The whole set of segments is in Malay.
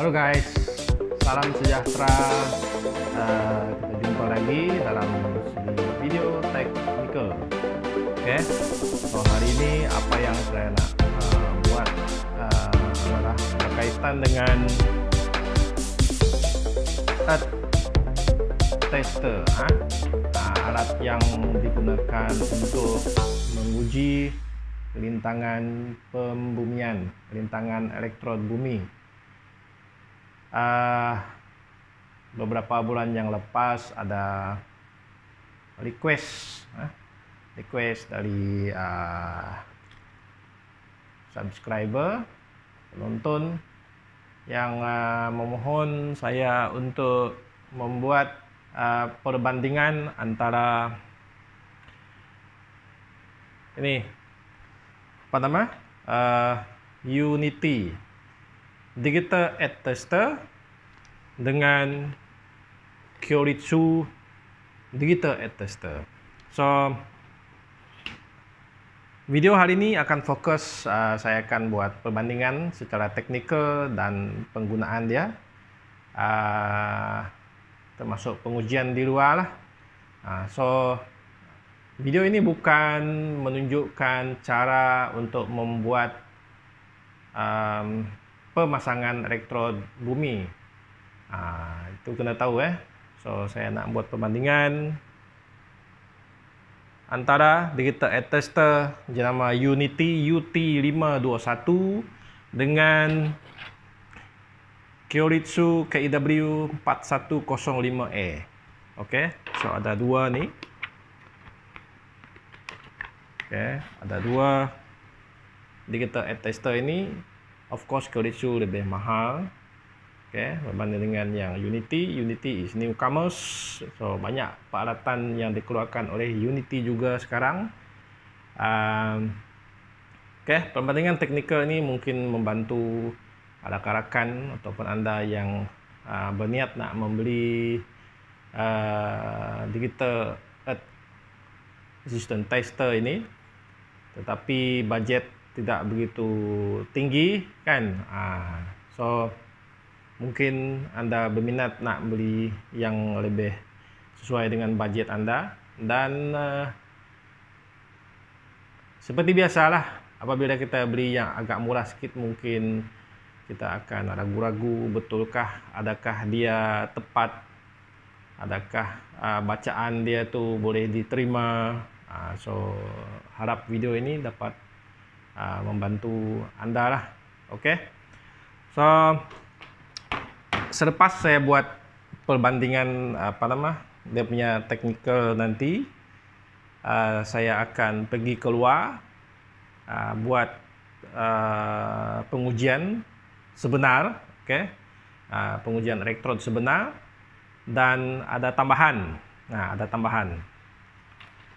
Halo guys, salam sejahtera. Kita jumpa lagi dalam video technical. Oke, so hari ini apa yang saya nak buat adalah berkaitan dengan earth tester, alat yang digunakan untuk menguji kelintangan pembumian, kelintangan elektrod bumi. Beberapa bulan yang lepas ada request dari subscriber, penonton yang memohon saya untuk membuat perbandingan antara ini Unity Digital Edge Tester dengan Kyoritsu Digital Edge Tester. So video hari ini akan fokus, saya akan buat perbandingan secara teknikal dan penggunaan dia, termasuk pengujian di luar lah. So video ini bukan menunjukkan cara untuk membuat pemasangan elektrod bumi. Itu kena tahu So saya nak buat perbandingan antara Digital Edge Tester jenama Unity UT521 dengan Kyoritsu KIW 4105E. Oke, so ada dua nih. Oke, ada dua Digital Edge Tester ini. Of course, Kyoritsu lebih mahal, berbanding dengan yang Unity. Unity is newcomers, so banyak peralatan yang dikeluarkan oleh Unity juga sekarang. Perbandingan teknikal ini mungkin membantu rakan-rakan ataupun anda yang berniat nak membeli Digital Edge Resistance Tester ini, tetapi budget tidak begitu tinggi kan. So mungkin anda berminat nak beli yang lebih sesuai dengan budget anda. Dan seperti biasalah, apabila kita beli yang agak murah sikit, mungkin kita akan ragu-ragu betulkah, adakah dia tepat, adakah bacaan dia tu boleh diterima. So harap video ini dapat membantu anda lah. So selepas saya buat perbandingan dia punya technical nanti, saya akan pergi keluar buat pengujian sebenar, pengujian elektrod sebenar, dan ada tambahan. Ada tambahan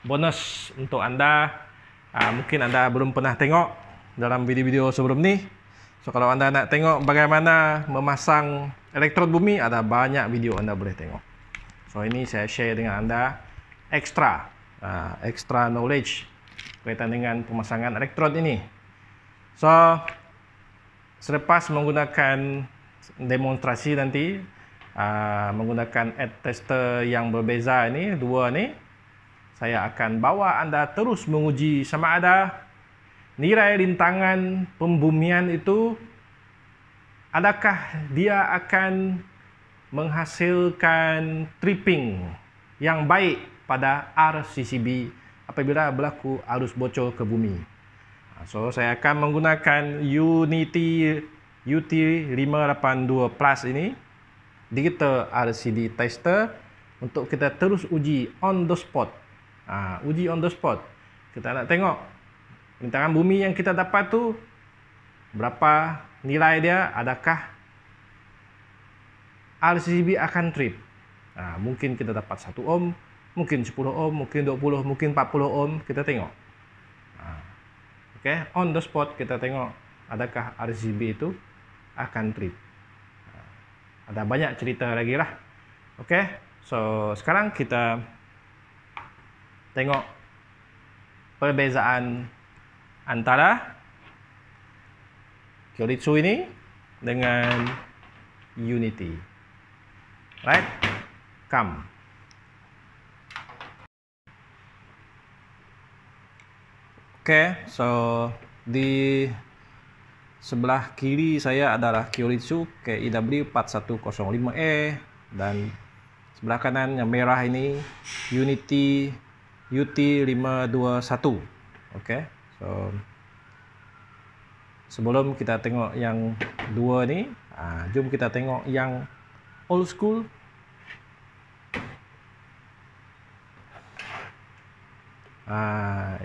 bonus untuk anda. Mungkin anda belum pernah tengok dalam video-video sebelum ni. So kalau anda nak tengok bagaimana memasang elektrod bumi, ada banyak video anda boleh tengok. So ini saya share dengan anda extra knowledge berkaitan dengan pemasangan elektrod ini. So selepas menggunakan demonstrasi nanti, menggunakan edge tester yang berbeza ini, dua ni, saya akan bawa anda terus menguji sama ada nilai rintangan pembumian itu, adakah dia akan menghasilkan tripping yang baik pada RCCB apabila berlaku arus bocor ke bumi. So saya akan menggunakan Unity UT582 Plus ini, Digital RCD Tester, untuk kita terus uji on the spot. Uji on the spot. Kita nak tengok rintangan bumi yang kita dapat tu berapa nilai dia, adakah RGB akan trip. Nah, mungkin kita dapat 1 ohm, mungkin 10 ohm, mungkin 20, mungkin 40 ohm, kita tengok. Nah, oke, on the spot kita tengok adakah RGB itu akan trip. Nah, ada banyak cerita lagi lah. Oke, so sekarang kita tengok perbezaan antara Kyoritsu ini dengan Unity. Right? Come. Oke, so di sebelah kiri saya adalah Kyoritsu KIW 4105E dan sebelah kanan yang merah ini Unity UT521. Oke, so sebelum kita tengok yang dua ni, jom kita tengok yang old school.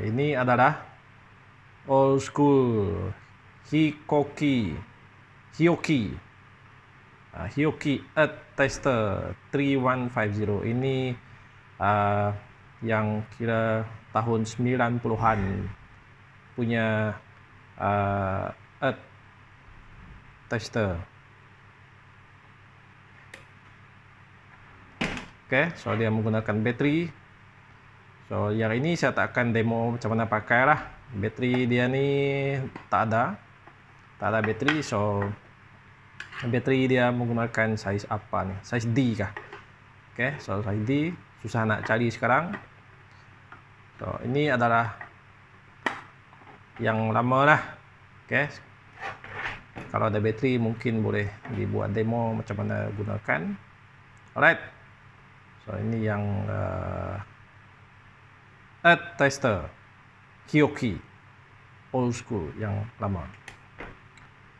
Ini adalah old school Hioki Earth Tester 3150. Ini yang kira tahun 90-an punya Earth Tester. Oke, so dia menggunakan bateri. So yang ini saya tak akan demo macam mana pakai lah. Bateri dia ni tak ada bateri. So bateri dia menggunakan saiz apa ni? Saiz D kah? Oke, so saiz D susah nak cari sekarang. So ini adalah yang lama lah. Oke, kalau ada bateri mungkin boleh dibuat demo macam mana gunakan. Alright, so ini yang Earth Tester Hioki old school yang lama.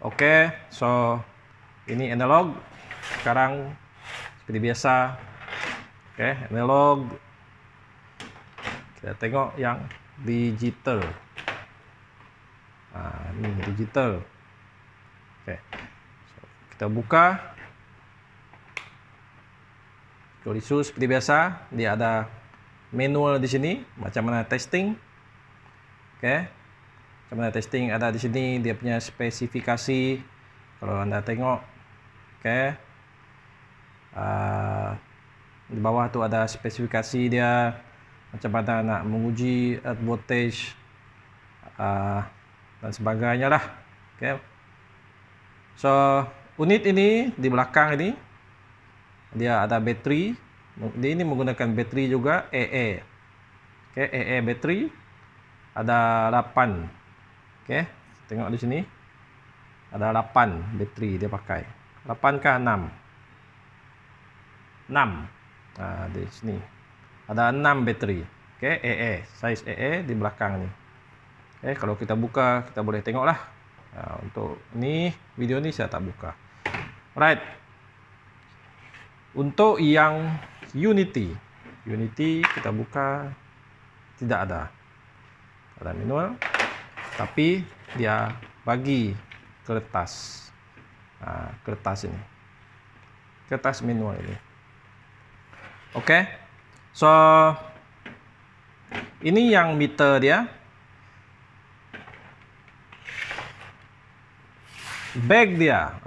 Oke, so ini analog. Sekarang seperti biasa, oke, analog. Kita tengok yang digital. Ini digital. Oke, so, kita buka Kyoritsu seperti biasa. Dia ada manual di sini, macam mana testing. Oke, macam mana testing ada di sini. Dia punya spesifikasi. Kalau anda tengok, oke, di bawah tu ada spesifikasi dia, macam mana nak menguji earth voltage dan sebagainya lah. Oke, so unit ini di belakang ini dia ada bateri. Dia ini menggunakan bateri juga AA. Oke, AA bateri ada 8. Oke, tengok di sini ada 8 bateri dia pakai. 8 kah 6? 6. Di sini ada 6 bateri. Oke, AA, size AA di belakang ni. Oke, kalau kita buka kita boleh tengok lah. Untuk ni video ni saya tak buka. Right. Untuk yang Unity kita buka, tidak ada manual, tapi dia bagi kertas. Kertas ini, kertas manual ini. Oke, so ini yang meter dia. Bag dia,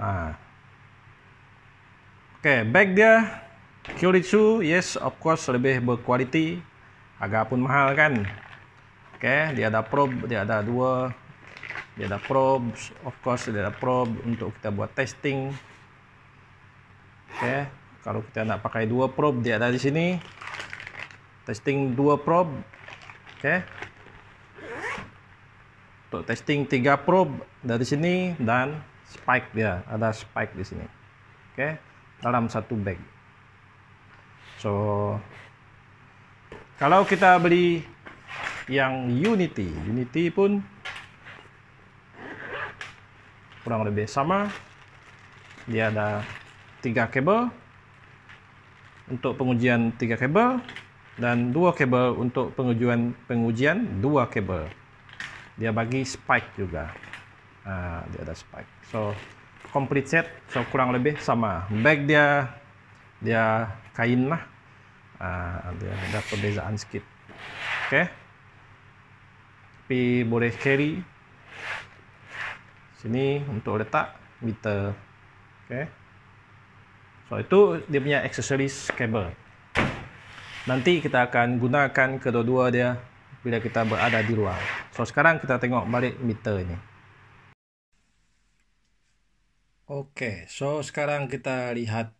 oke, bag dia Kyoritsu, yes, of course lebih berkualiti, agak pun mahal kan. Oke, dia ada probe, dia ada dua, dia ada probe, of course dia ada probe untuk kita buat testing. Oke, kalau kita nak pakai dua probe, dia ada di sini, testing dua probe. Oke, untuk testing 3 probe dari sini, dan spike dia, ada spike di sini. Oke, dalam satu bag. So kalau kita beli yang Unity pun kurang lebih sama. Dia ada 3 kabel untuk pengujian, 3 kabel, dan 2 kabel untuk pengujian 2 kabel. Dia bagi spike juga. Dia ada spike. So complete set, so kurang lebih sama. Bag dia kain lah. Dia ada perbezaan sedikit. Oke. Tapi boleh carry. Sini untuk letak meter. Oke. So itu dia punya accessories kabel. Nanti kita akan gunakan kedua-dua dia bila kita berada di luar. So sekarang kita tengok balik meter ini. Oke, so sekarang kita lihat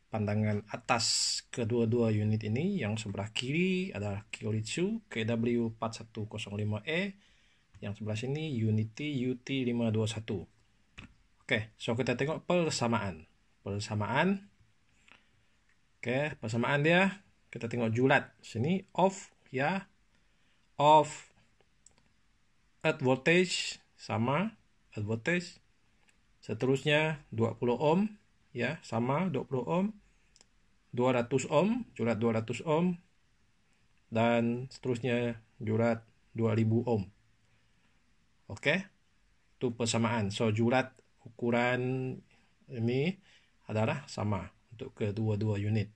pandangan atas kedua-dua unit ini. Yang sebelah kiri adalah Kyoritsu KW4105E, yang sebelah sini Unity UT521. Oke, so kita tengok persamaan. Oke, persamaan dia, kita tengok julat. Sini off ya, off. Earth voltage sama, earth voltage. Seterusnya 20 ohm ya, sama 20 ohm. 200 ohm, julat 200 ohm. Dan seterusnya julat 2000 ohm. Oke. Itu persamaan. So julat ukuran ini adalah sama untuk kedua-dua unit.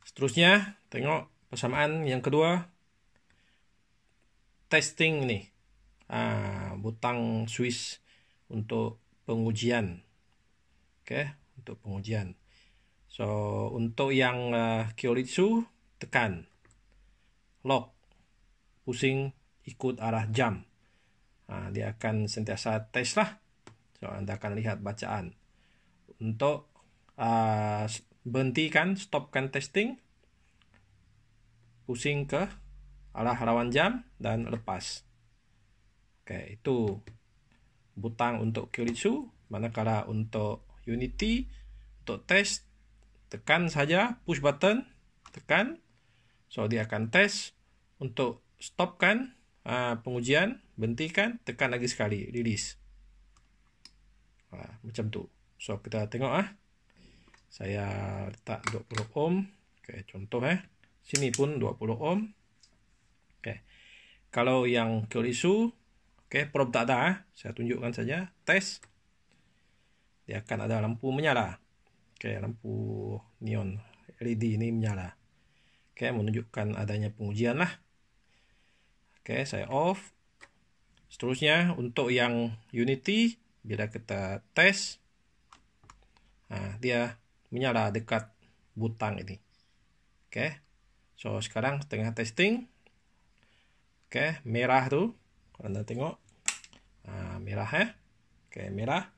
Seterusnya tengok persamaan yang kedua. Testing nih. Butang Swiss untuk pengujian. Oke, untuk pengujian. So, untuk yang Kyoritsu, tekan lock, pusing ikut arah jam. Dia akan sentiasa tes lah. So, Anda akan lihat bacaan. Untuk berhentikan, stopkan testing, pusing ke arah lawan jam dan lepas. Oke, itu butang untuk Kyoritsu. Manakala untuk Unity, untuk tes, tekan saja, push button, tekan. So, dia akan tes. Untuk stopkan pengujian, berhentikan, tekan lagi sekali, release. Macam tu. So, kita tengok saya letak 20 ohm. Oke, contoh sini pun 20 ohm. Oke. Kalau yang Kyoritsu, probe tak ada, saya tunjukkan saja, tes. Dia akan ada lampu menyala. Lampu neon LED ini menyala. Menunjukkan adanya pengujian lah. Saya off. Seterusnya untuk yang Unity, bila kita tes, dia menyala dekat butang ini. So sekarang tengah testing. Merah tu, kalau Anda tengok, merah merah.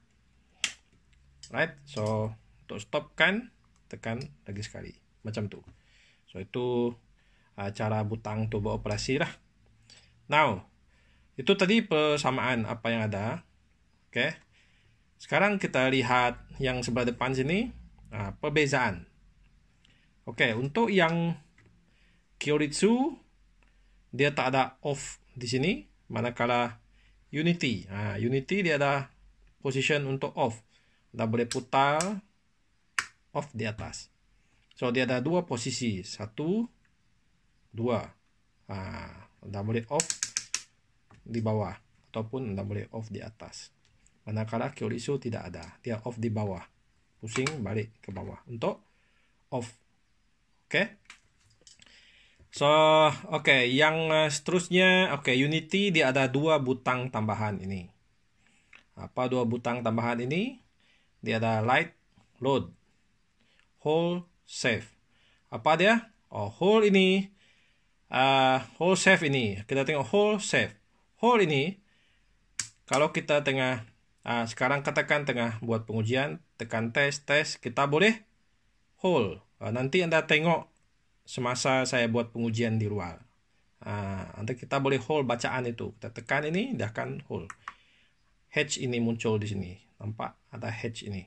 Right, so untuk stopkan, tekan lagi sekali, macam tu. So itu cara butang tu beroperasi lah. Now, itu tadi persamaan apa yang ada. Sekarang kita lihat yang sebelah depan sini, perbezaan. Untuk yang Kyoritsu, dia tak ada off di sini. Manakala Unity, Unity dia ada position untuk off. Anda boleh putar off di atas. So dia ada dua posisi, 1, 2. Anda boleh off di bawah ataupun Anda boleh off di atas. Manakala Kyoritsu tidak ada, dia off di bawah. Pusing balik ke bawah untuk off. So, yang seterusnya, Unity dia ada dua butang tambahan ini. Apa dua butang tambahan ini? Dia ada light, load, hold, save. Apa dia? Hold ini, hold save ini. Kita tengok hold save. Hold ini, kalau kita tengah, sekarang katakan tengah buat pengujian, tekan tes, kita boleh hold. Nanti Anda tengok semasa saya buat pengujian di luar. Nanti kita boleh hold bacaan itu. Kita tekan ini, dia akan hold. Hatch ini muncul di sini. Nampak ada hatch ini.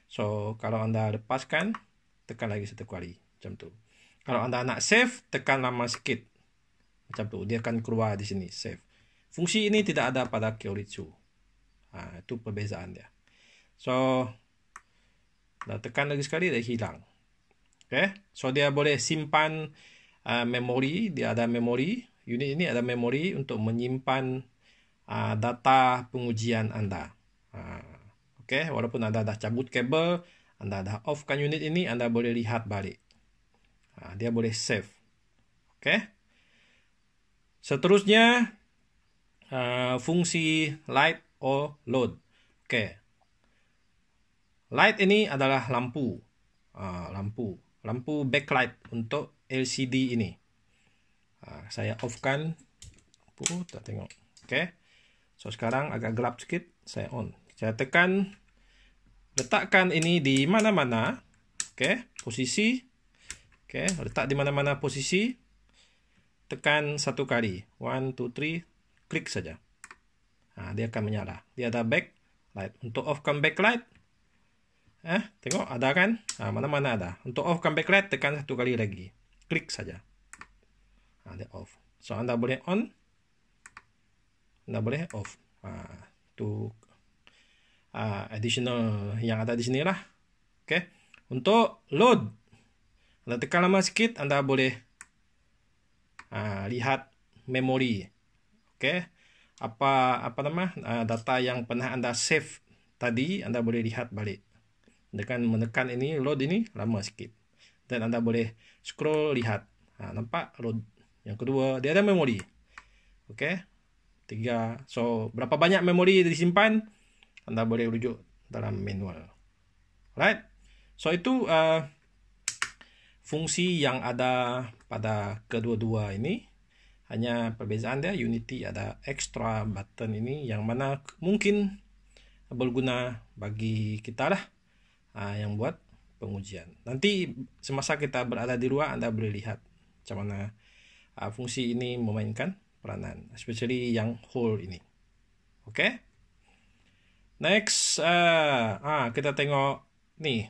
So, kalau Anda lepaskan, tekan lagi satu kali. Macam tu. Kalau Anda nak save, tekan lama sikit. Macam tu. Dia akan keluar di sini. Save. Fungsi ini tidak ada pada Kyoritsu. Itu perbezaan dia. So, dah tekan lagi sekali, dia hilang. So dia boleh simpan memori. Dia ada memori unit ini ada memori untuk menyimpan data pengujian Anda. Oke, walaupun Anda dah cabut kabel, Anda dah off-kan unit ini, Anda boleh lihat balik. Dia boleh save. Oke. Seterusnya, fungsi light or load. Oke. Light ini adalah lampu. Lampu backlight untuk LCD ini. Saya off-kan lampu, tak tengok. Oke. So sekarang agak gelap sikit, saya on. Saya tekan, letakkan ini di mana-mana. Oke, posisi. Oke, letak di mana-mana posisi. Tekan satu kali. 1, 2, 3. Klik saja. Dia akan menyala. Dia ada backlight. Untuk off-kan backlight. Tengok ada kan? Mana-mana ada. Untuk off-kan backlight, tekan satu kali lagi. Klik saja. Dia off. So Anda boleh on. Anda boleh off. Itu additional yang ada di sini lah. Oke. Untuk load, Anda tekan lama sikit, Anda boleh lihat memori. Oke. Apa nama data yang pernah Anda save tadi, Anda boleh lihat balik. Dengan menekan ini, load ini lama sikit. Dan Anda boleh scroll lihat. Nampak load. Yang kedua, dia ada memori. Oke. 3. So, berapa banyak memori disimpan? Anda boleh rujuk dalam manual. Right? So, itu fungsi yang ada pada kedua-dua ini. Hanya perbezaan dia, Unity ada extra button ini yang mana mungkin berguna bagi kita lah yang buat pengujian. Nanti semasa kita berada di luar, Anda boleh lihat macam mana fungsi ini memainkan peranan, especially yang hole ini. Oke. Next, kita tengok nih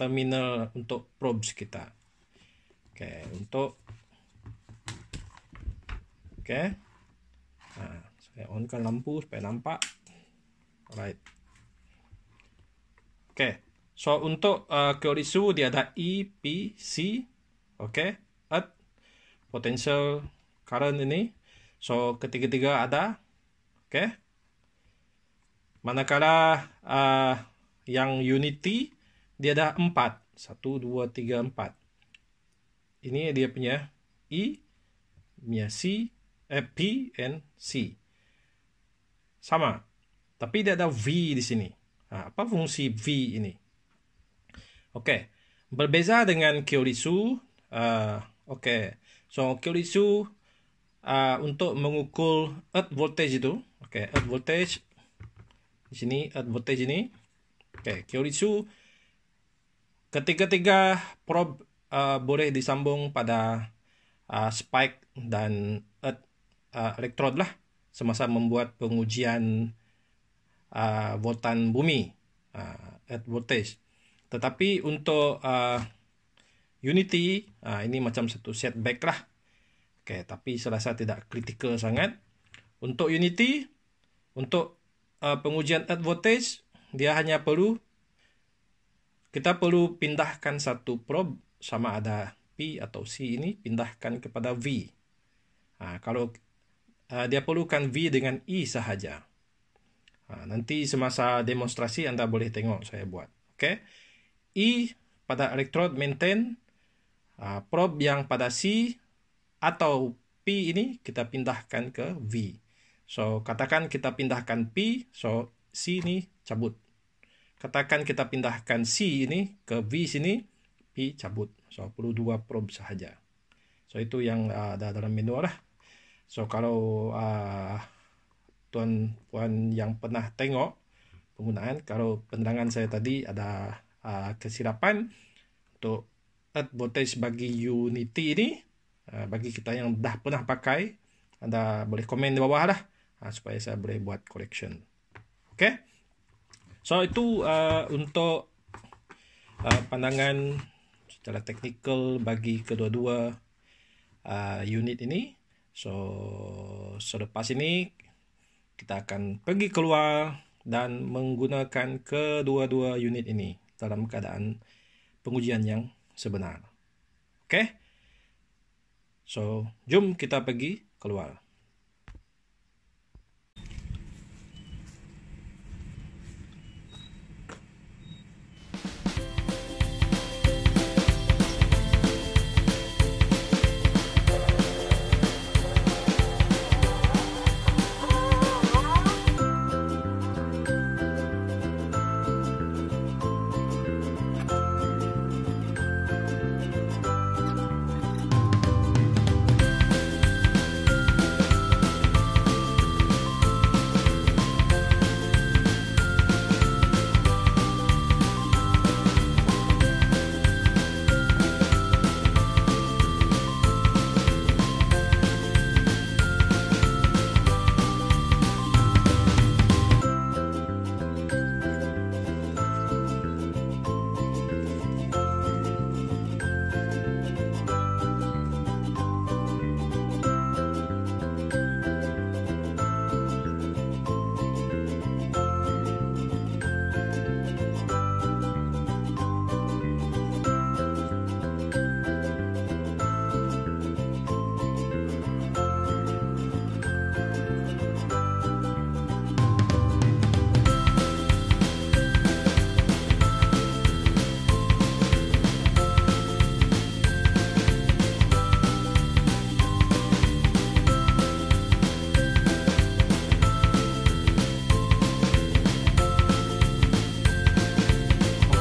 terminal untuk probes kita. Oke, saya onkan lampu supaya nampak. Alright. Oke. So untuk Kyoritsu dia ada E, P, C. Oke. Earth, potential current ini. So ketiga-tiga ada. Oke. Manakala yang Unity dia ada 4. 1, 2, 3, 4. Ini dia punya E, punya C, P, and C. Sama. Tapi dia ada V di sini. Apa fungsi V ini? Oke. Berbeza dengan Kyoritsu. Oke. So Kyoritsu untuk mengukur earth voltage itu. Oke, earth voltage. Di sini earth voltage ini. Oke, Kyoritsu ketiga-tiga probe boleh disambung pada spike dan earth electrode lah semasa membuat pengujian voltan bumi, earth voltage. Tetapi untuk Unity ini macam satu setback lah. Oke, tapi saya rasa tidak kritikal sangat. Untuk Unity, untuk pengujian earth voltage, dia hanya kita perlu pindahkan satu probe sama ada P atau C ini, pindahkan kepada V. Kalau dia perlukan V dengan E sahaja. Nanti semasa demonstrasi Anda boleh tengok saya buat. Oke. E pada electrode maintain, probe yang pada C atau P ini kita pindahkan ke V. So katakan kita pindahkan P, so C ini cabut. Katakan kita pindahkan C ini ke V sini, P cabut. So perlu 2 probe sahaja. So itu yang ada dalam manual lah. So kalau tuan-puan yang pernah tengok penggunaan, kalau penerangan saya tadi ada kesilapan untuk earth voltage bagi Unity ini, bagi kita yang dah pernah pakai, Anda boleh komen di bawah lah supaya saya boleh buat correction. Okay? So itu untuk pandangan secara teknikal bagi kedua-dua unit ini. So selepas ini kita akan pergi keluar dan menggunakan kedua-dua unit ini dalam keadaan pengujian yang sebenar. Okay? So jom kita pergi keluar.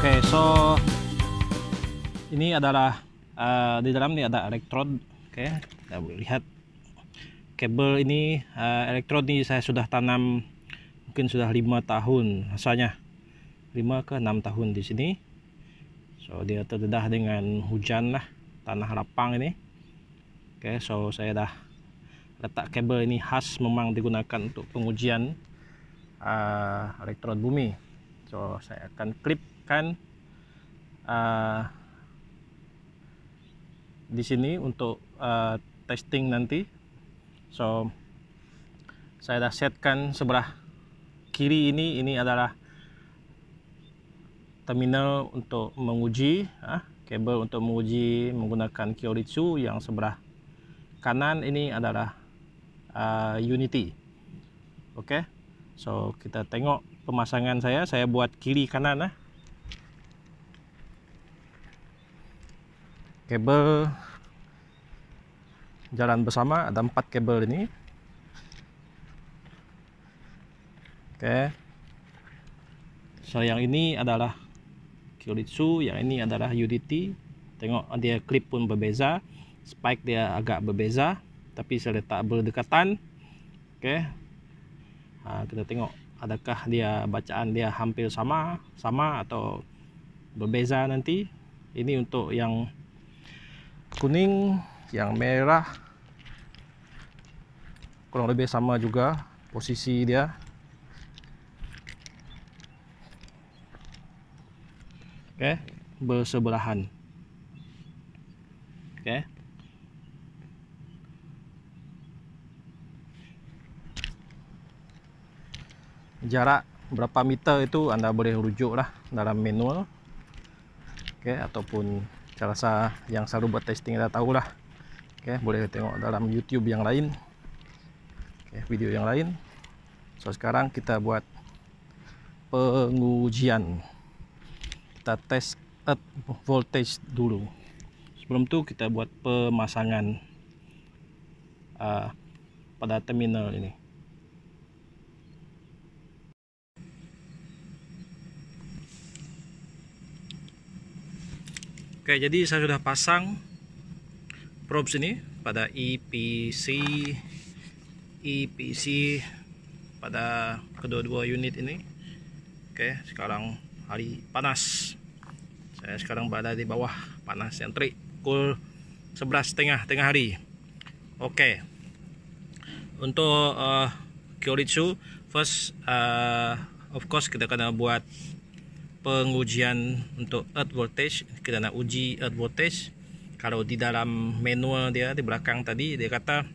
Oke, so ini adalah di dalam ini ada elektrod. Oke, kita lihat kabel ini. Elektrod ini saya sudah tanam mungkin sudah 5 tahun rasanya, 5 ke 6 tahun di sini. So dia terdedah dengan hujan lah, tanah lapang ini. Oke, so saya dah letak kabel ini, khas memang digunakan untuk pengujian elektrod bumi. So saya akan klipkan di sini untuk testing nanti. So saya dah setkan sebelah kiri ini adalah terminal untuk menguji kabel untuk menguji menggunakan Kyoritsu. Yang sebelah kanan ini adalah Unity. Oke, so kita tengok pemasangan saya buat kiri kanan. Kabel jalan bersama, ada 4 kabel ini. Oke, so yang ini adalah Kyoritsu, yang ini adalah Unity. Tengok dia klip pun berbeza, spike dia agak berbeza, tapi saya letak berdekatan. Oke, kita tengok adakah dia bacaan dia hampir sama atau berbeza nanti. Ini untuk yang kuning, yang merah kurang lebih sama juga posisi dia. Oke, bersebelahan. Oke, jarak berapa meter itu Anda boleh rujuk lah dalam manual. Oke, ataupun saya rasa yang selalu buat testing dah tahulah. Oke, boleh tengok dalam YouTube yang lain. Oke, video yang lain. So sekarang kita buat pengujian. Kita tes earth voltage dulu. Sebelum tu kita buat pemasangan pada terminal ini. Oke, jadi saya sudah pasang probes ini pada EPC pada kedua-dua unit ini. Oke, sekarang hari panas. Saya sekarang berada di bawah panas yang terik, pukul 11.30 tengah hari. Oke, untuk Kyoritsu first, of course kita kena buat pengujian untuk earth voltage. Kita nak uji earth voltage. Kalau di dalam manual dia di belakang tadi dia kata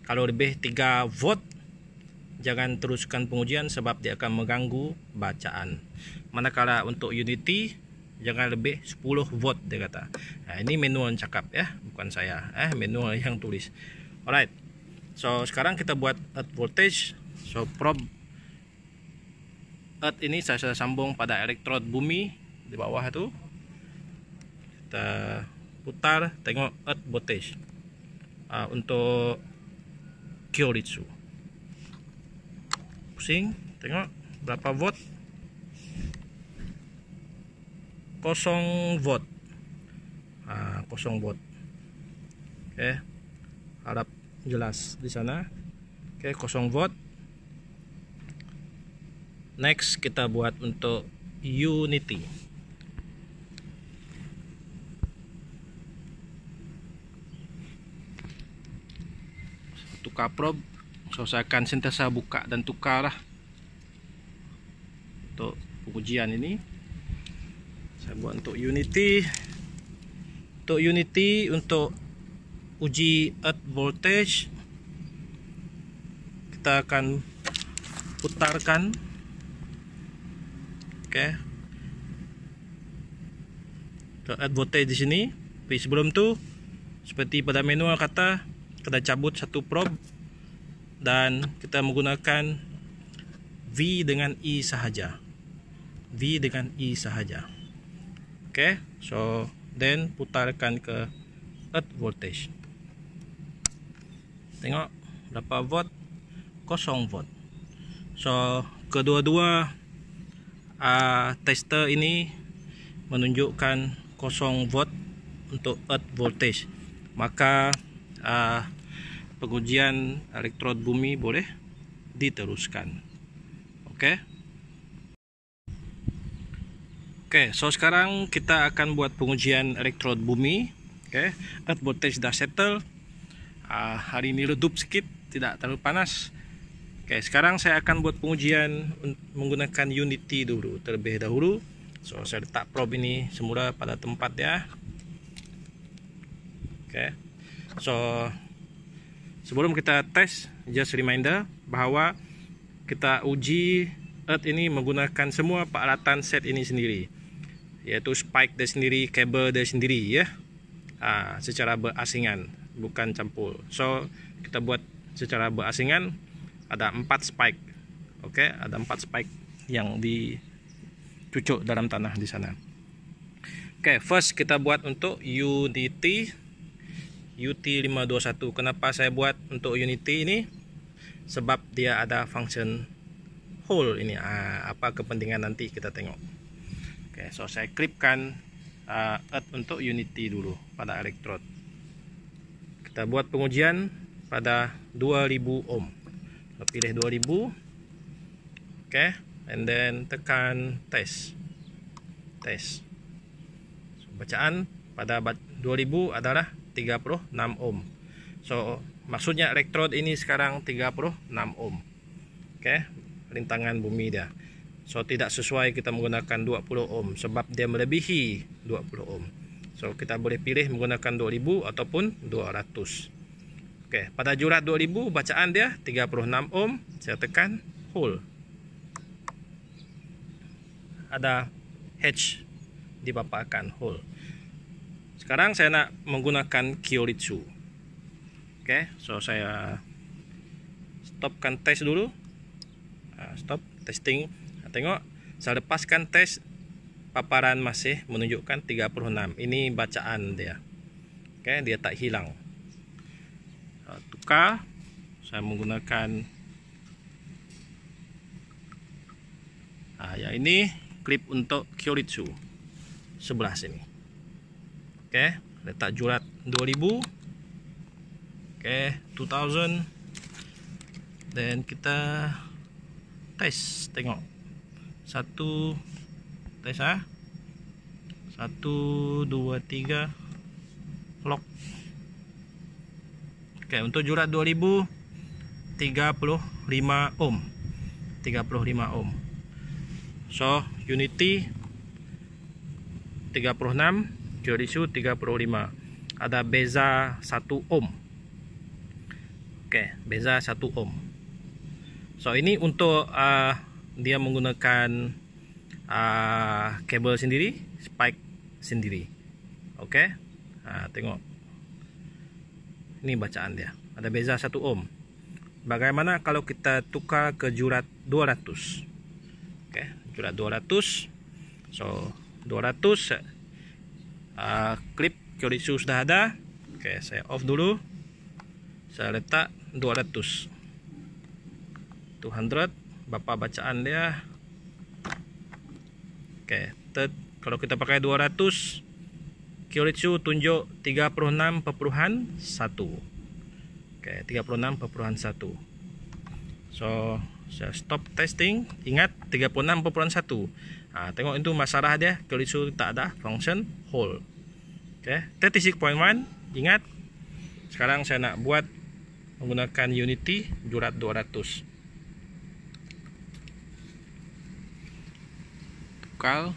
kalau lebih 3 volt jangan teruskan pengujian sebab dia akan mengganggu bacaan. Manakala untuk Unity jangan lebih 10 volt dia kata. Nah, ini manual cakap ya, bukan saya. Manual yang tulis. Alright. So sekarang kita buat earth voltage. So probe earth ini saya sambung pada elektrod bumi di bawah itu. Kita putar, tengok earth voltage untuk Kyoritsu. Pusing, tengok berapa volt. 0 volt. 0 volt. Oke. Harap jelas di sana. Oke, 0 volt. Next kita buat untuk unity. Tukar probe. So saya akan sentiasa buka dan tukar lah untuk pengujian ini. Saya buat untuk unity. Untuk unity, untuk uji earth voltage, kita akan putarkan. Oke. Untuk earth voltage di sini. Tapi sebelum tu, seperti pada manual kata, kita cabut satu probe dan kita menggunakan V dengan E sahaja. V dengan E sahaja. Oke, so then putarkan ke earth voltage. Tengok berapa volt? 0 volt. So kedua-dua tester ini menunjukkan 0 volt untuk earth voltage. Maka pengujian elektrod bumi boleh diteruskan. Oke. Oke, so sekarang kita akan buat pengujian elektrod bumi. Oke, earth voltage dah settle. Hari ini redup sikit, tidak terlalu panas. Oke, sekarang saya akan buat pengujian menggunakan unity dulu terlebih dahulu. So saya letak probe ini semula pada tempat ya. Oke. So sebelum kita tes, just reminder bahawa kita uji earth ini menggunakan semua peralatan set ini sendiri, iaitu spike dia sendiri, kabel dia sendiri ya, secara berasingan, bukan campur. So kita buat secara berasingan, ada 4 spike. Oke, ada 4 spike yang dicucuk dalam tanah di sana. Oke, first kita buat untuk unity UT521. Kenapa saya buat untuk unity ini? Sebab dia ada function hole ini. Apa kepentingan nanti kita tengok. Oke, so saya klipkan earth untuk unity dulu pada elektrod. Kita buat pengujian pada 2000 ohm. So, pilih 2000. Oke, and then tekan test. So, bacaan pada 2000 adalah 36 ohm. So maksudnya elektrod ini sekarang 36 ohm. Oke, rintangan bumi dia. So tidak sesuai kita menggunakan 20 ohm sebab dia melebihi 20 ohm. So kita boleh pilih menggunakan 2000 ataupun 200. Oke, pada jurat 2000 bacaan dia 36 ohm. Saya tekan hold. Ada H dipaparkan hold. Sekarang saya nak menggunakan Kyoritsu. Oke, so saya stopkan tes dulu. Stop testing. Tengok, saya lepaskan tes, paparan masih menunjukkan 36. Ini bacaan dia. Oke, dia tak hilang. Tukar. Saya menggunakan yang ini klip untuk Kyoritsu sebelah sini. Oke, letak jurat 2000. Oke, 2000. Dan kita tes, tengok. Satu tes 1 2 3 lock. Oke, untuk jurat 2000 35 ohm. 35 ohm. So, unity 36, Kyoritsu 35. Ada beza 1 ohm. Oke, beza 1 ohm. So ini untuk dia menggunakan kabel sendiri, spike sendiri. Oke. Tengok. Ini bacaan dia. Ada beza 1 ohm. bagaimana kalau kita tukar ke jurat 200? Oke, jurat 200. So 200 klip Kyoritsu sudah ada. Oke, saya off dulu. Saya letak 200. 200 berapa bacaan dia? Oke, kalau kita pakai 200, Kyoritsu tunjuk 36,1. Oke, 36,1. So, saya stop testing. Ingat 36,1. Tengok itu masalah dia, Kyoritsu tak ada function hold. Oke, 36.1. Ingat. Sekarang saya nak buat menggunakan Unity jurat 200. Tukar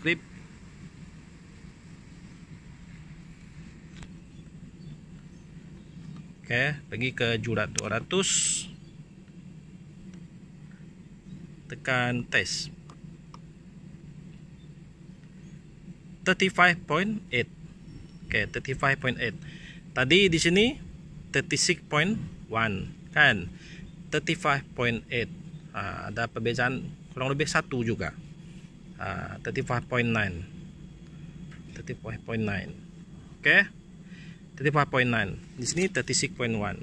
klip. Oke, pergi ke jurat 200. Tekan tes. 35.8. Oke, 35.8. Tadi di sini 36.1 kan. 35.8. Ada perbezaan kurang lebih 1 juga. 35.9. 35.9. Oke. 35.9. Di sini 36.1.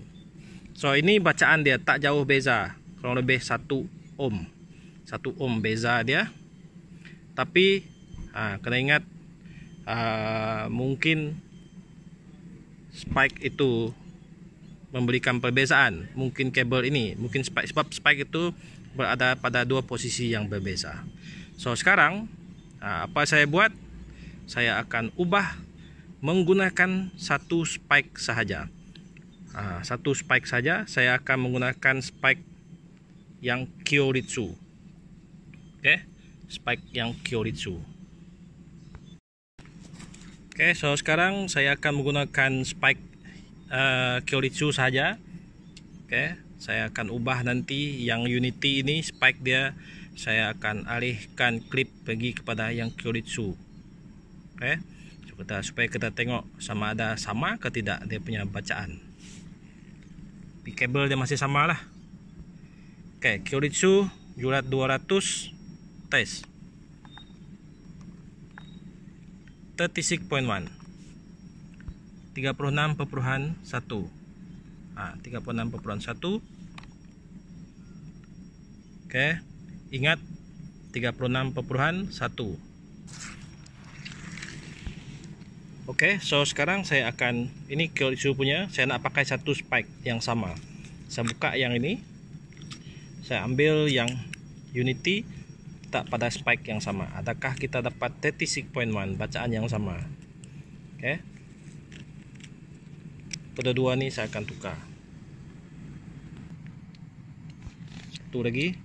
So ini bacaan dia tak jauh beza, kurang lebih 1 ohm. 1 ohm beza dia. Tapi kena ingat mungkin spike itu memberikan perbezaan. Mungkin kabel ini, mungkin spike, sebab spike itu berada pada 2 posisi yang berbeza. So sekarang apa saya buat? Saya akan ubah menggunakan 1 spike sahaja. 1 spike saja. Saya akan menggunakan spike yang Kyoritsu. Oke, spike yang Kyoritsu. Oke, so sekarang saya akan menggunakan spike Kyoritsu saja. Oke, saya akan ubah nanti yang Unity ini spike dia. Saya akan alihkan klip pergi kepada yang Kyoritsu. Oke, supaya kita tengok sama ada sama ke tidak dia punya bacaan. Di kabel dia masih sama lah. Oke, Kyoritsu jurat 200 tes. 36.1. 36.1. 36.1. Oke, ingat 36.1. Oke, so sekarang saya akan, ini Kyoritsu punya, saya nak pakai 1 spike yang sama. Saya buka yang ini, saya ambil yang Unity, tak pada spike yang sama. Adakah kita dapat 36.1 bacaan yang sama? Oke, pada 2 ni saya akan tukar. 1 lagi.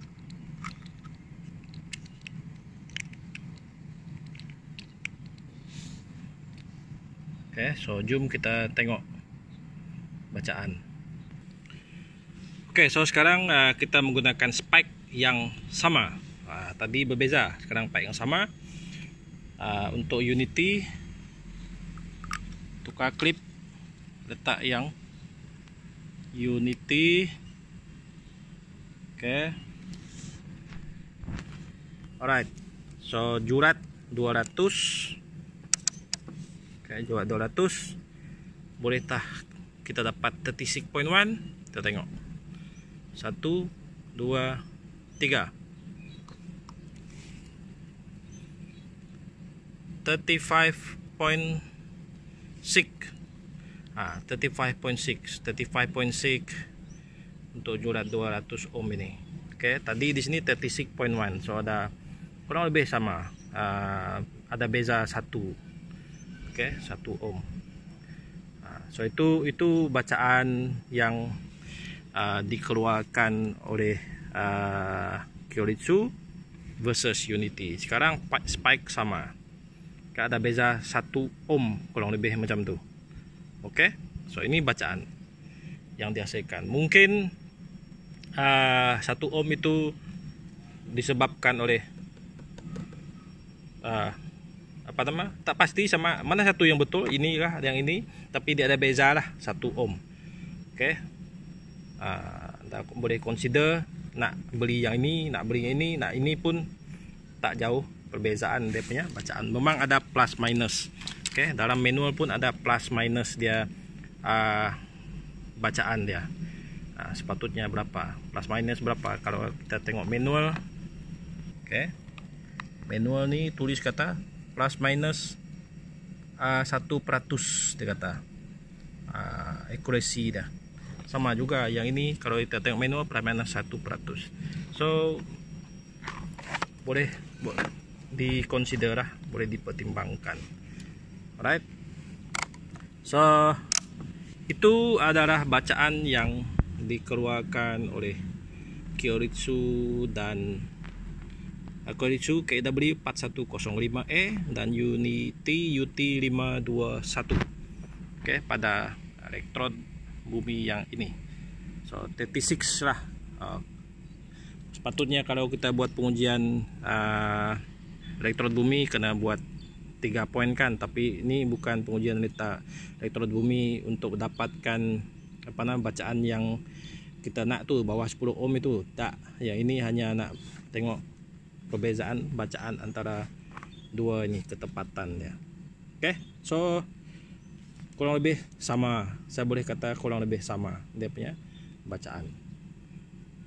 Oke, so jom kita tengok bacaan. Oke, so sekarang kita menggunakan spike yang sama. Tadi berbeza, sekarang spike yang sama. Untuk Unity, tukar klip, letak yang Unity. Oke, alright. So jurat 200. Oke, jurat 200. Bolehkah kita dapat 36.1? Kita tengok. 1, 2, 3. 35.6. 35.6 untuk jurat 200 ohm ini. Oke, tadi di sini 36.1. So ada kurang lebih sama. Ada beza 1. Oke, 1 ohm. So itu bacaan yang dikeluarkan oleh Kyoritsu versus Unity. Sekarang spike sama. Ada beza 1 ohm kurang lebih macam tu. Oke, so ini bacaan yang dihasilkan. Mungkin 1 ohm itu disebabkan oleh apa nama? Tak pasti sama mana satu yang betul, inilah yang ini, tapi dia ada beza lah 1 ohm. Oke, kita boleh consider nak beli yang ini, nak beli yang ini. Nah, ini pun tak jauh perbezaan dia punya bacaan. Memang ada plus minus. Okey, dalam manual pun ada plus minus dia bacaan dia. Sepatutnya berapa? Plus minus berapa? Kalau kita tengok manual. Okey. Manual ni tulis kata plus minus 1% dia kata. Accuracy dah. Sama juga yang ini kalau kita tengok manual plus minus 1%. So boleh dikonsider lah, boleh dipertimbangkan. Alright. So itu adalah bacaan yang dikeluarkan oleh Kyoritsu dan Kyoritsu KW 4105E dan Unity UT521. Okey, pada elektrod bumi yang ini. So 36 lah. Sepatutnya kalau kita buat pengujian elektrod bumi kena buat 3 poin kan, tapi ini bukan pengujian elektrod bumi untuk dapatkan bacaan yang kita nak tu bawah 10 ohm itu. Tak, yang ini hanya nak tengok perbezaan bacaan antara dua ini, ketepatan dia. Okey, so kurang lebih sama, saya boleh kata kurang lebih sama dia punya bacaan.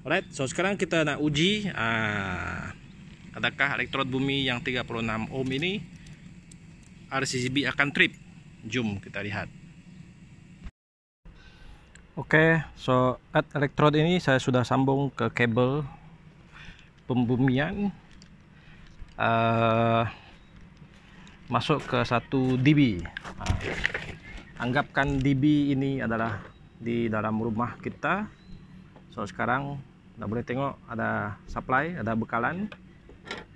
Alright, so sekarang kita nak uji adakah elektrod bumi yang 36 ohm ini RCCB akan trip. Jom kita lihat. Oke, so elektrod ini saya sudah sambung ke kabel pembumian, masuk ke 1 dB. Anggapkan dB ini adalah di dalam rumah kita. So sekarang kita boleh tengok ada supply, ada bekalan.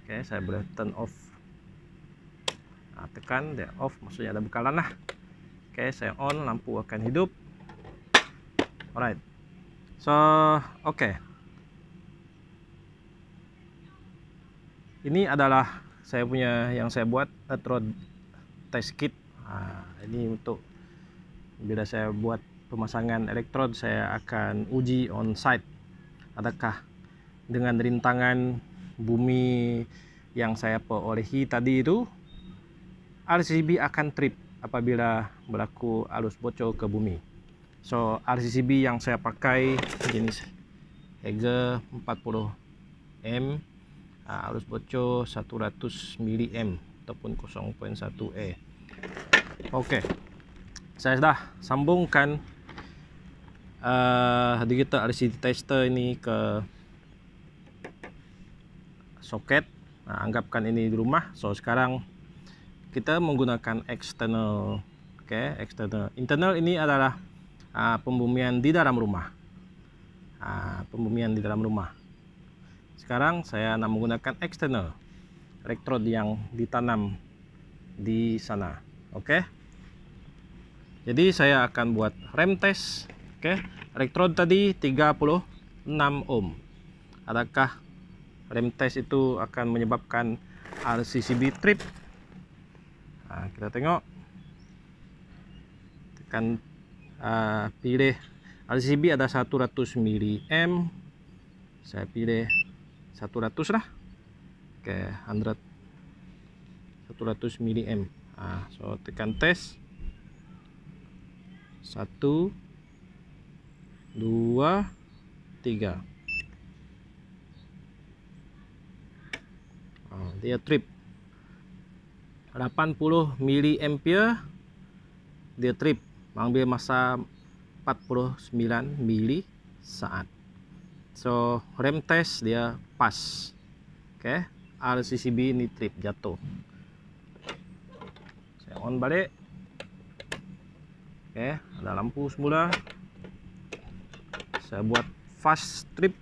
Oke, saya boleh turn off. Tekan dia off, maksudnya ada bekalan lah. Oke, saya on, lampu akan hidup. Alright, so oke. Ini adalah saya punya yang saya buat elektrod test kit. Ini untuk bila saya buat pemasangan elektrod, saya akan uji on site adakah dengan rintangan bumi yang saya perolehi tadi itu RCCB akan trip apabila berlaku arus bocor ke bumi. So RCCB yang saya pakai jenis Hager 40M, arus bocor 100 mA ataupun 0.1A. Oke, saya sudah sambungkan digital RCD tester ini ke soket. Anggapkan ini di rumah. So sekarang kita menggunakan eksternal. Oke, eksternal. Internal ini adalah pembumian di dalam rumah. Pembumian di dalam rumah. Sekarang saya nak menggunakan eksternal, elektrod yang ditanam di sana. Oke. Jadi saya akan buat rem test. Oke. Elektrod tadi 36 ohm. Adakah rem test itu akan menyebabkan RCCB trip? Kita tengok. Tekan pilih RCCB ada 100 mA. Saya pilih 100 lah. Oke, 100 mA. So tekan tes. 1 2 3. Dia trip 80 mA. Dia trip mengambil masa 49 mili saat. So rem test dia pas. Oke, RCCB ini trip jatuh. Saya on balik. Oke, ada lampu semula. Saya buat fast trip.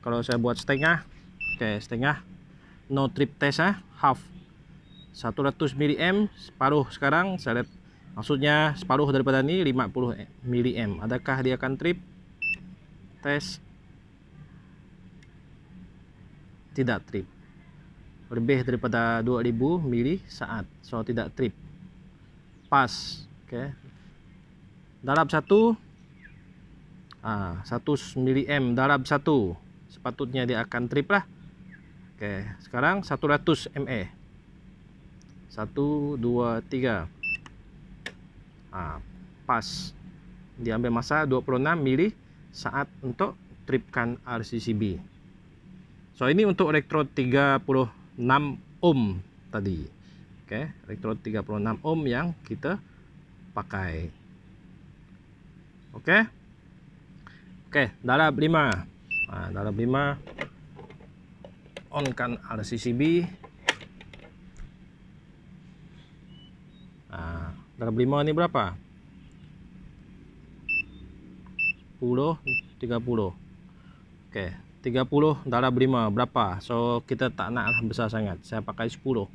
Kalau saya buat setengah, oke setengah, no trip test half. 100 mA, separuh sekarang saya lihat. Maksudnya separuh daripada ini 50 mA. Adakah dia akan trip? Tes. Tidak trip. Lebih daripada 2000 mili saat. So tidak trip. Pas. Oke. Dalam satu 100 mAh darab 1, sepatutnya dia akan trip lah. Oke, sekarang 100 mAh. 1 2 3. Pas. Dia ambil masa 26 mili saat untuk tripkan RCCB. So ini untuk elektrod 36 ohm tadi. Oke, elektrod 36 ohm yang kita pakai. Oke, darab 5. Darab 5, on kan RCCB. Darab 5 ini berapa? 10, 30. Oke, 30 darab 5 berapa? So kita tak nak besar sangat. Saya pakai 10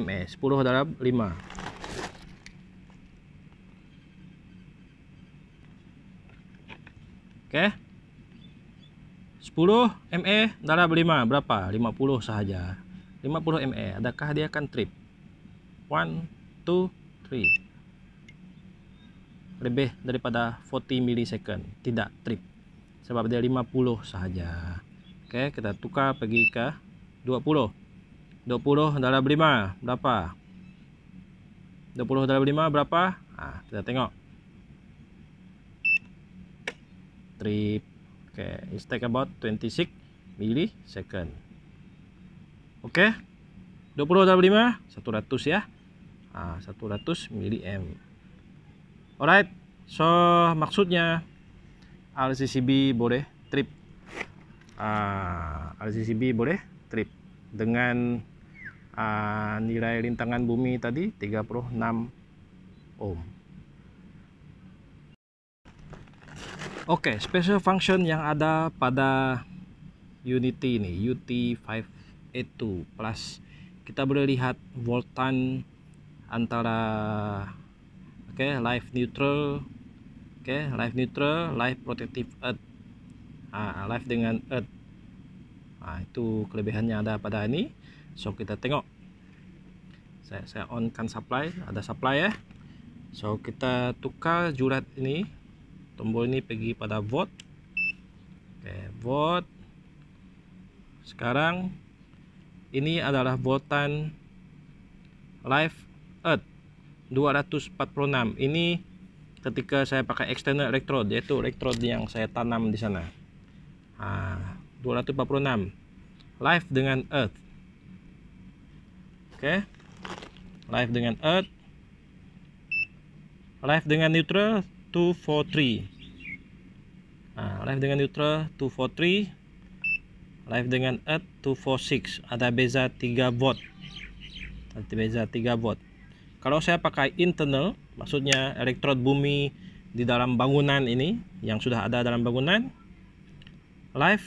mAh. 10 darab 5. Oke, 10 mAh darab 5 berapa? 50 sahaja. 50 mAh. Adakah dia akan trip? 1 2 3. Lebih daripada 40 milisecond tidak trip, sebab dia 50 sahaja. Oke, kita tukar pergi ke 20 darab 5 berapa? 20 darab 5 berapa? Kita tengok. Trip. Oke, it's take about 26 milisecond. Oke, 20 darab 5 100 ya. 100 mAh. Alright, so maksudnya RCCB boleh trip. RCCB boleh trip dengan nilai rintangan bumi tadi 36 ohm. Oke, special function yang ada pada Unity ini, UT582 plus, kita boleh lihat voltan antara live neutral, live neutral, live protective earth, live dengan earth. Itu kelebihannya ada pada ini. So kita tengok. Saya on kan supply, ada supply ya. So kita tukar jurat ini, tombol ini pergi pada volt. Volt. Sekarang ini adalah voltan live earth 246. Ini ketika saya pakai external electrode, yaitu electrode yang saya tanam di sana. 246 live dengan earth. Live dengan earth. Live dengan neutral 243. Live dengan neutral 243. Live dengan earth 246. Ada beza 3 volt. Beza 3 volt. Kalau saya pakai internal, maksudnya elektrod bumi di dalam bangunan ini, yang sudah ada dalam bangunan, live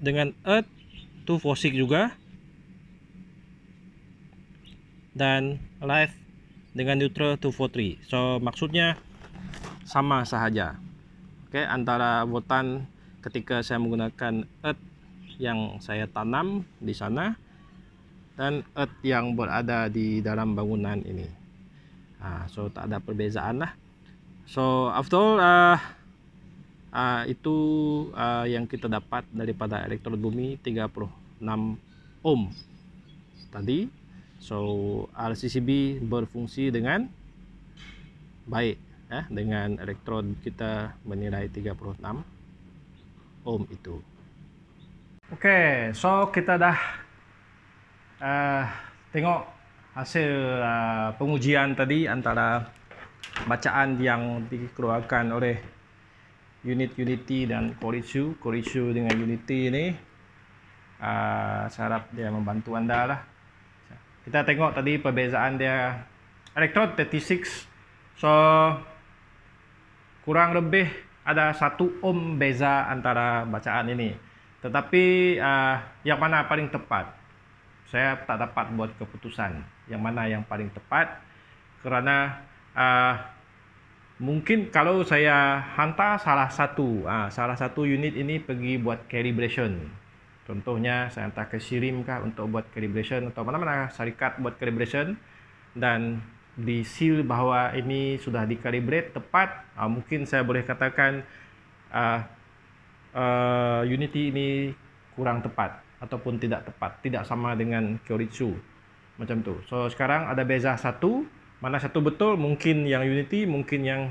dengan earth 246 juga, dan live dengan neutral 243. So maksudnya sama sahaja. Antara voltan ketika saya menggunakan earth yang saya tanam di sana dan earth yang berada di dalam bangunan ini. So tak ada perbezaan lah. So after all, itu yang kita dapat daripada elektrod bumi 36 ohm tadi. So RCCB berfungsi dengan baik dengan elektrod kita bernilai 36 ohm itu. Oke, so kita dah tengok hasil pengujian tadi antara bacaan yang dikeluarkan oleh unit Unity dan Koritsu dengan Unity ini. Saya harap dia membantu anda lah. Kita tengok tadi perbezaan dia elektrod 36. So kurang lebih ada 1 ohm beza antara bacaan ini. Tetapi yang mana paling tepat, saya tak dapat buat keputusan yang mana yang paling tepat, kerana mungkin kalau saya hantar salah satu unit ini pergi buat calibration, contohnya saya hantar ke Sirim kah untuk buat calibration, atau mana-mana syarikat buat calibration, dan di seal bahwa ini sudah dikalibrate tepat, mungkin saya boleh katakan Unity ini kurang tepat ataupun tidak tepat, tidak sama dengan Kyoritsu macam tu. So sekarang ada beza satu, mana satu betul, mungkin yang Unity, mungkin yang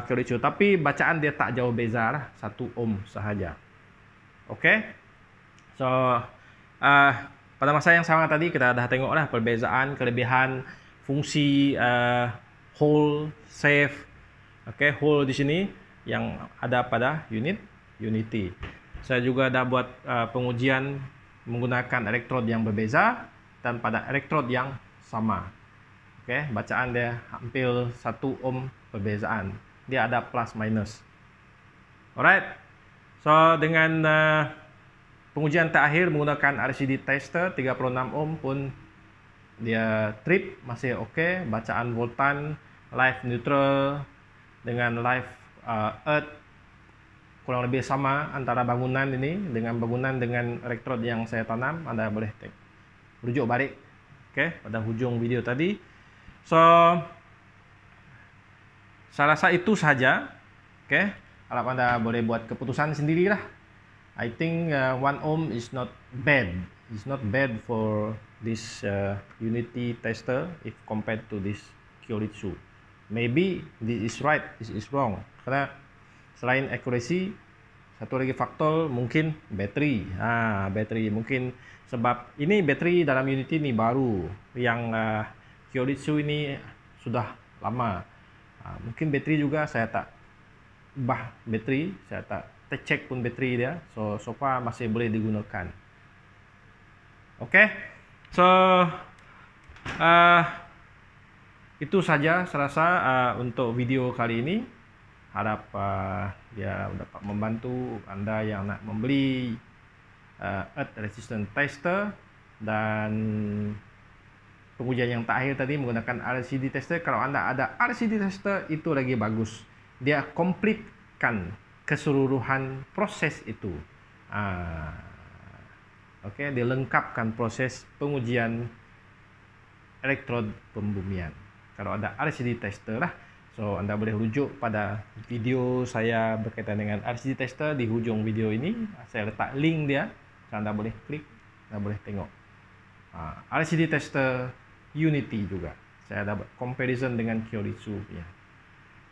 Kyoritsu, tapi bacaan dia tak jauh beza lah, 1 ohm sahaja. Oke. So pada masa yang sama tadi kita dah tengok lah perbezaan, kelebihan fungsi hole, save, hole di sini yang ada pada Unity. Saya juga dah buat pengujian menggunakan elektrod yang berbeza dan pada elektrod yang sama. Bacaan dia hampir 1 ohm perbezaan. Dia ada plus minus. Alright. So dengan pengujian terakhir menggunakan RCD tester 36 ohm pun dia trip masih okey. Bacaan voltan live neutral dengan live earth kurang lebih sama antara bangunan ini dengan elektrod yang saya tanam. Anda boleh rujuk balik pada hujung video tadi. So saya rasa itu saja. Harap Anda boleh buat keputusan sendirilah. I think 1 ohm is not bad. It's not bad for this Unity tester if compared to this Kyoritsu. Maybe this is right, this is wrong. Karena selain accuracy, satu lagi faktor mungkin bateri. Bateri mungkin sebab ini bateri dalam Unity ini baru. Yang Kyoritsu ini sudah lama. Mungkin bateri juga saya tak ubah bateri, saya tak cek pun bateri dia. So far masih boleh digunakan. So itu saja saya rasa untuk video kali ini. Harap dia dapat membantu Anda yang nak membeli earth resistant tester. Dan pengujian yang terakhir tadi menggunakan RCD tester. Kalau Anda ada RCD tester, itu lagi bagus. Dia completekan keseluruhan proses itu. Dia lengkapkan proses pengujian elektrod pembumian. Kalau ada RCD tester lah. So Anda boleh rujuk pada video saya berkaitan dengan RCD tester di hujung video ini. Saya letak link dia. So, Anda boleh klik, Anda boleh tengok. RCD tester Unity juga. Saya dapat comparison dengan Kyoritsu.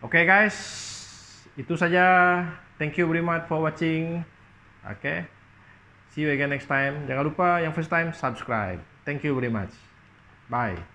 Okay guys, itu saja. Thank you very much for watching. See you again next time. Jangan lupa yang first time subscribe. Thank you very much. Bye.